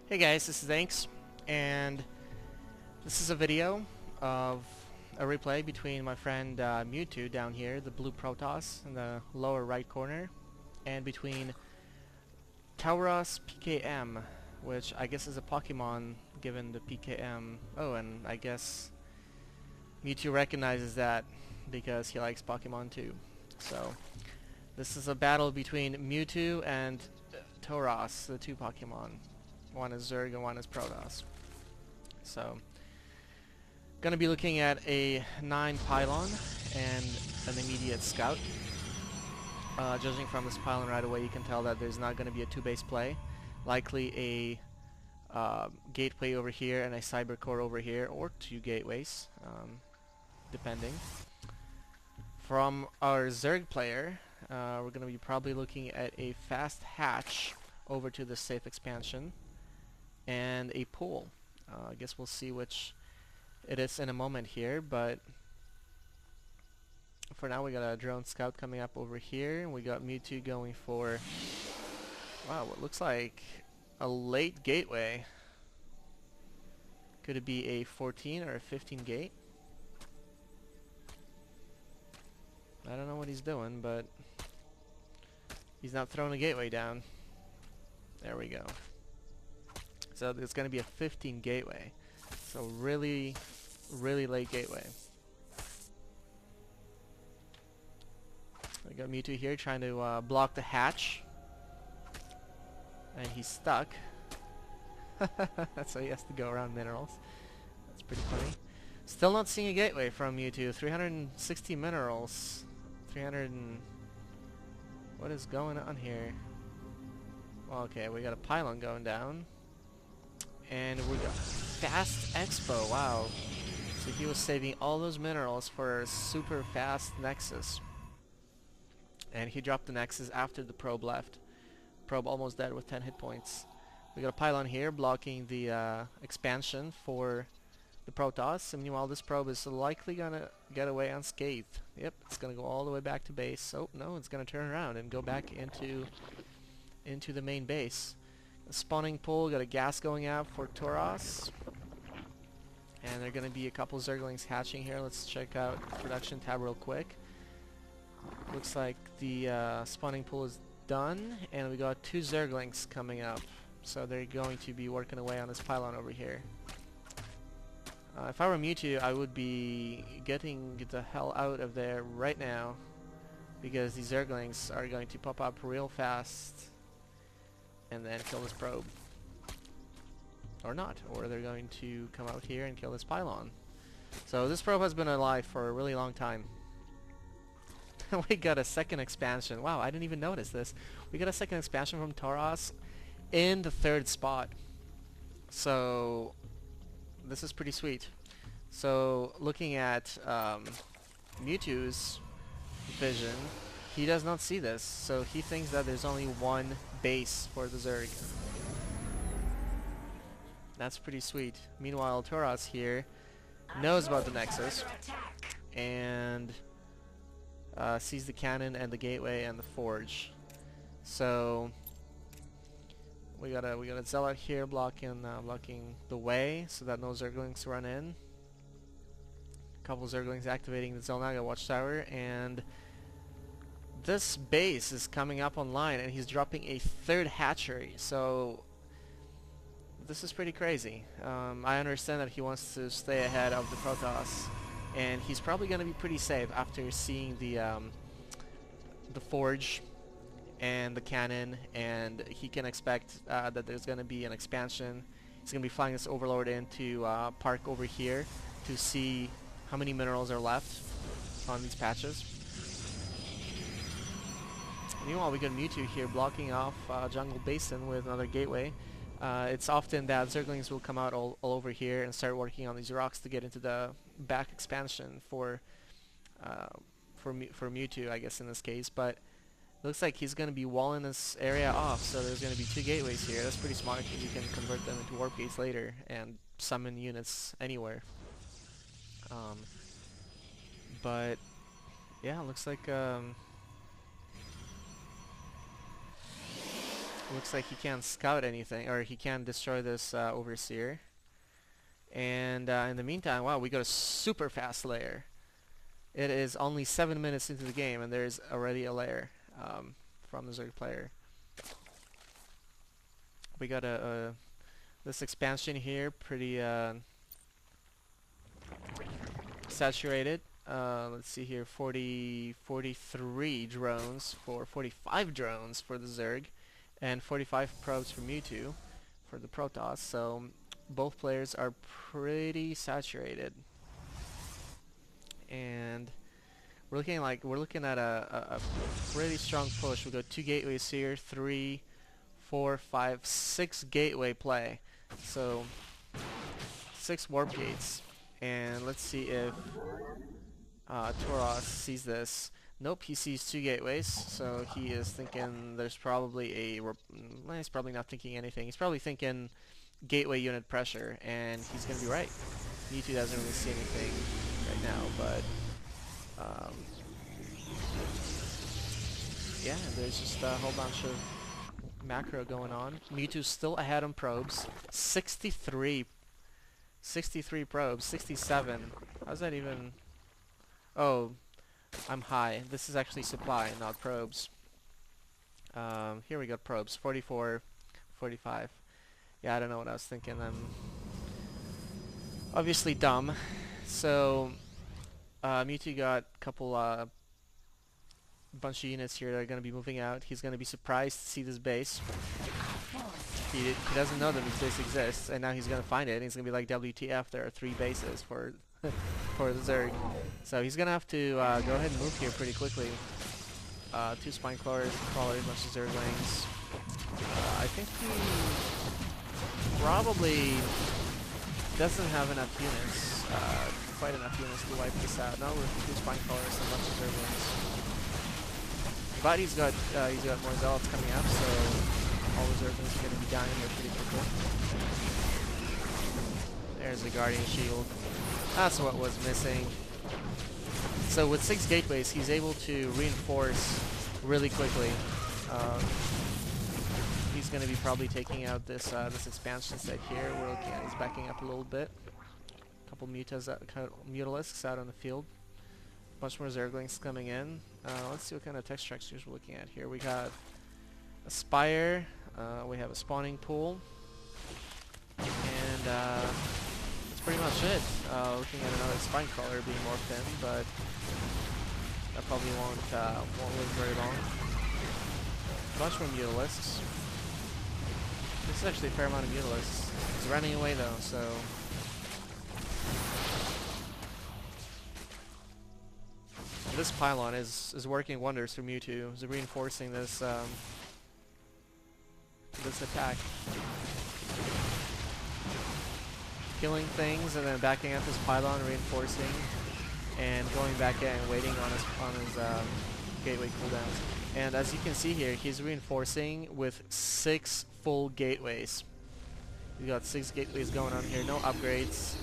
Hey guys, this is Thanks, and this is a video of a replay between my friend Mewtwo down here, the blue Protoss in the lower right corner, and between TaurusPKM, which I guess is a Pokemon given the PKM. Oh, and I guess Mewtwo recognizes that because he likes Pokemon too. So this is a battle between Mewtwo and Taurus, the two Pokemon. One is Zerg and one is Protoss. So, gonna be looking at a 9 pylon and an immediate scout. Judging from this pylon right away, you can tell that there's not gonna be a 2-base play. Likely a gateway over here and a cyber core over here, or 2 gateways, depending. From our Zerg player, we're gonna be probably looking at a fast hatch over to the safe expansion and a pool. I guess we'll see which it is in a moment here, but for now we got a drone scout coming up over here, and we got Mewtwo going for, wow, what looks like a late gateway. Could it be a 14 or a 15 gate? I don't know what he's doing, but he's not throwing a gateway down. There we go. So it's going to be a 15 gateway. So really late gateway. We got Mewtwo here trying to block the hatch. And he's stuck. So he has to go around minerals. That's pretty funny. Still not seeing a gateway from Mewtwo. 360 minerals. 300 and... What is going on here? Well, okay, we got a pylon going down. And we got fast expo, wow. So he was saving all those minerals for a super fast Nexus. And he dropped the Nexus after the probe left. Probe almost dead with 10 hit points. We got a pylon here blocking the expansion for the Protoss. And meanwhile, this probe is likely gonna get away unscathed. Yep, it's gonna go all the way back to base. Oh no, it's gonna turn around and go back into the main base. A spawning pool, got a gas going out for Taurus. And there are going to be a couple Zerglings hatching here. Let's check out the production tab real quick. Looks like the spawning pool is done, and we got 2 Zerglings coming up. So they're going to be working away on this pylon over here. If I were Mewtwo, I would be getting the hell out of there right now, because these Zerglings are going to pop up real fast and then kill this probe. Or not. Or they're going to come out here and kill this pylon. So this probe has been alive for a really long time. We got a second expansion. Wow, I didn't even notice this. We got a second expansion from Taurus in the 3rd spot. So this is pretty sweet. So looking at Mewtwo's vision, he does not see this, so he thinks that there's only one base for the Zerg. That's pretty sweet. Meanwhile, Taurus here knows about the Nexus and sees the cannon and the gateway and the forge. So we got a Zealot here blocking the way so that no Zerglings run in. A couple Zerglings activating the Zelnaga Watchtower, and this base is coming up online, and he's dropping a 3rd hatchery, so this is pretty crazy. I understand that he wants to stay ahead of the Protoss, and he's probably going to be pretty safe after seeing the forge and the cannon, and he can expect that there's going to be an expansion. He's going to be flying this Overlord into park over here to see how many minerals are left on these patches. Meanwhile, we got Mewtwo here blocking off Jungle Basin with another gateway. It's often that Zerglings will come out all over here and start working on these rocks to get into the back expansion for Mewtwo, I guess in this case. But it looks like he's going to be walling this area off, so there's going to be 2 gateways here. That's pretty smart because you can convert them into warp gates later and summon units anywhere. But yeah, looks like Looks like he can't scout anything, or he can't destroy this Overseer. And in the meantime, wow, we got a super fast lair. It is only 7 minutes into the game, and there's already a lair from the Zerg player. We got this expansion here, pretty saturated. Let's see here, 43 drones for 45 drones for the Zerg, and 45 probes for Mewtwo for the Protoss. So both players are pretty saturated, and we're looking at a pretty strong push. We got 2 gateways here, 3, 4, 5, 6 gateway play. So 6 warp gates, and let's see if Taurus sees this. Nope, he sees 2 gateways, so he is thinking there's probably well, he's probably not thinking anything. He's probably thinking gateway unit pressure, and he's gonna be right. Mewtwo doesn't really see anything right now, but yeah, there's just a whole bunch of macro going on. Mewtwo's still ahead on probes. 63 probes, 67. How's that even? Oh, I'm high. This is actually supply, not probes. Here we got probes, 44, 45. Yeah, I don't know what I was thinking. I'm obviously dumb. So, Mewtwo got a couple, bunch of units here that are going to be moving out. He's going to be surprised to see this base. He doesn't know that this base exists, and now he's going to find it, and he's going to be like, WTF, there are 3 bases for for the Zerg. So he's going to have to go ahead and move here pretty quickly. 2 spine crawlers, a bunch of Zerglings. I think he probably doesn't have enough units, quite enough units to wipe this out. No, with 2 spine crawlers and a bunch of Zerglings. But he's got more zealots coming up, so all the Zerglings are going to be dying here pretty quickly. There's the Guardian Shield. That's what was missing. So with 6 gateways, he's able to reinforce really quickly. He's going to be probably taking out this expansion set here. We're looking at he's backing up a little bit. A couple Mutalisks out on the field. A bunch more Zerglings coming in. Let's see what kind of text structures we're looking at here. We got a spire. We have a spawning pool. And that's pretty much it. Looking at another spine crawler being morphed in, but that probably won't live very long. A bunch more Mutalisks. This is actually a fair amount of Mutalisks. He's running away though, so this pylon is working wonders for Mewtwo. It's reinforcing this this attack. Killing things and then backing up his pylon, reinforcing, and going back in and waiting on his gateway cooldowns. And as you can see here, he's reinforcing with 6 full gateways. We got 6 gateways going on here, no upgrades.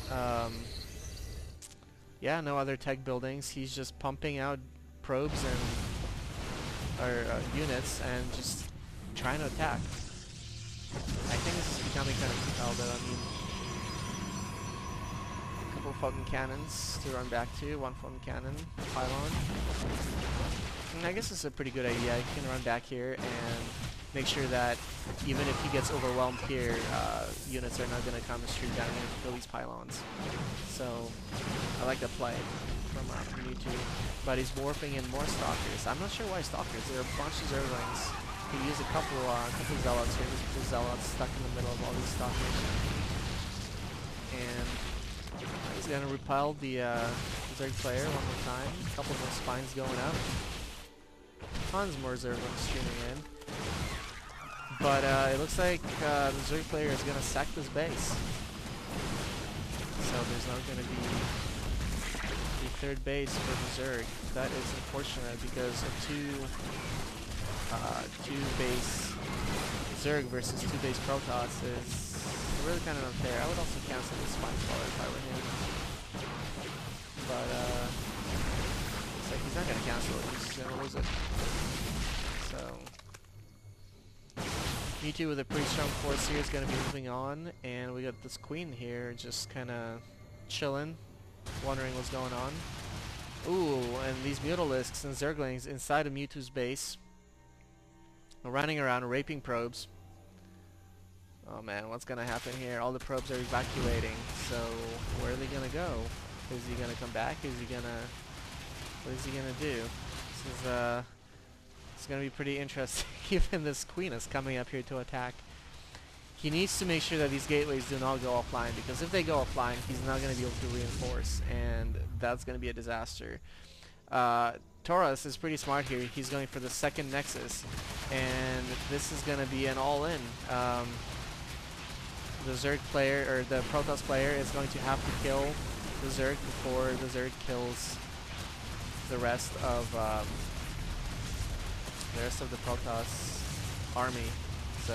Yeah, no other tech buildings. He's just pumping out probes and units and just trying to attack. I think this is becoming kind of compelled. I mean, a couple fountain cannons to run back to. 1 fountain cannon, pylon. And I guess it's a pretty good idea. He can run back here and make sure that even if he gets overwhelmed here, units are not going to come and streak down here to kill these pylons. So I like that play from Mewtwo. But he's morphing in more stalkers. I'm not sure why stalkers. There are a bunch of Zerglings. He used a couple zealots here. There's zealots stuck in the middle of all these stalkers. And he's going to repel the Zerg player one more time. A couple more spines going up. Tons more Zerglings streaming in. But it looks like the Zerg player is going to sack this base. So there's not going to be the 3rd base for the Zerg. That is unfortunate because a 2 base Zerg versus 2 base Protoss is really kind of unfair. I would also cancel this spine crawler if I were him. But looks like he's not going to cancel it. He's just going to lose it. So Mewtwo with a pretty strong force here is going to be moving on, and we got this queen here just kind of chilling, wondering what's going on. Ooh, and these Mutalisks and Zerglings inside of Mewtwo's base, running around, raping probes. Oh man, what's going to happen here? All the probes are evacuating, so where are they going to go? Is he going to come back? Is he going to... What is he going to do? It's going to be pretty interesting. Even this queen is coming up here to attack. He needs to make sure that these gateways do not go offline, because if they go offline, he's not going to be able to reinforce, and that's going to be a disaster. Taurus is pretty smart here. He's going for the second Nexus, and this is going to be an all-in. The Zerg player, or the Protoss player, is going to have to kill the Zerg before the Zerg kills the rest of the Protoss army. So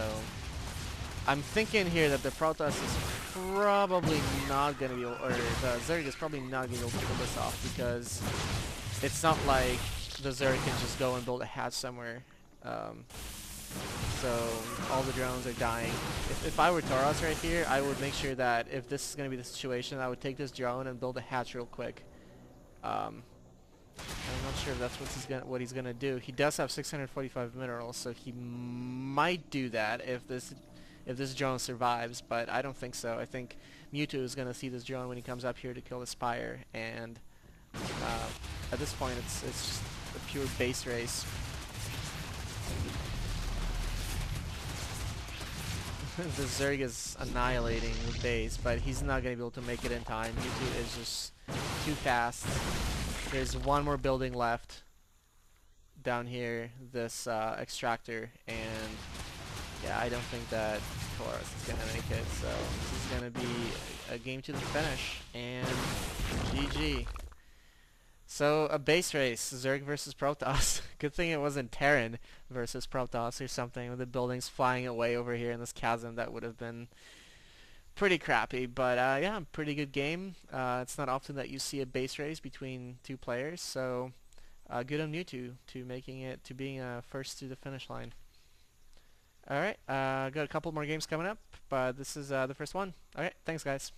I'm thinking here that the Protoss is probably not going to be able, or the Zerg is probably not going to be able to pull this off, because it's not like the Zerg can just go and build a hatch somewhere. So all the drones are dying. If I were Taurus right here, I would make sure that if this is going to be the situation, I would take this drone and build a hatch real quick. I'm not sure if that's what he's gonna do. He does have 645 minerals, so he might do that if this drone survives, but I don't think so. I think Mewtwo is gonna see this drone when he comes up here to kill the Spire, and at this point it's just a pure base race. The Zerg is annihilating the base, but he's not gonna be able to make it in time. Mewtwo is just too fast. There's one more building left down here, this extractor, and yeah, I don't think that Taurus is going to make it, so this is going to be a game to the finish, and GG. So, a base race, Zerg versus Protoss. Good thing it wasn't Terran versus Protoss or something, with the buildings flying away over here in this chasm. That would have been pretty crappy, but yeah, pretty good game. It's not often that you see a base race between two players, so good on Mewtwo to making it to being first to the finish line. Alright, got a couple more games coming up, but this is the first one. Alright, thanks guys.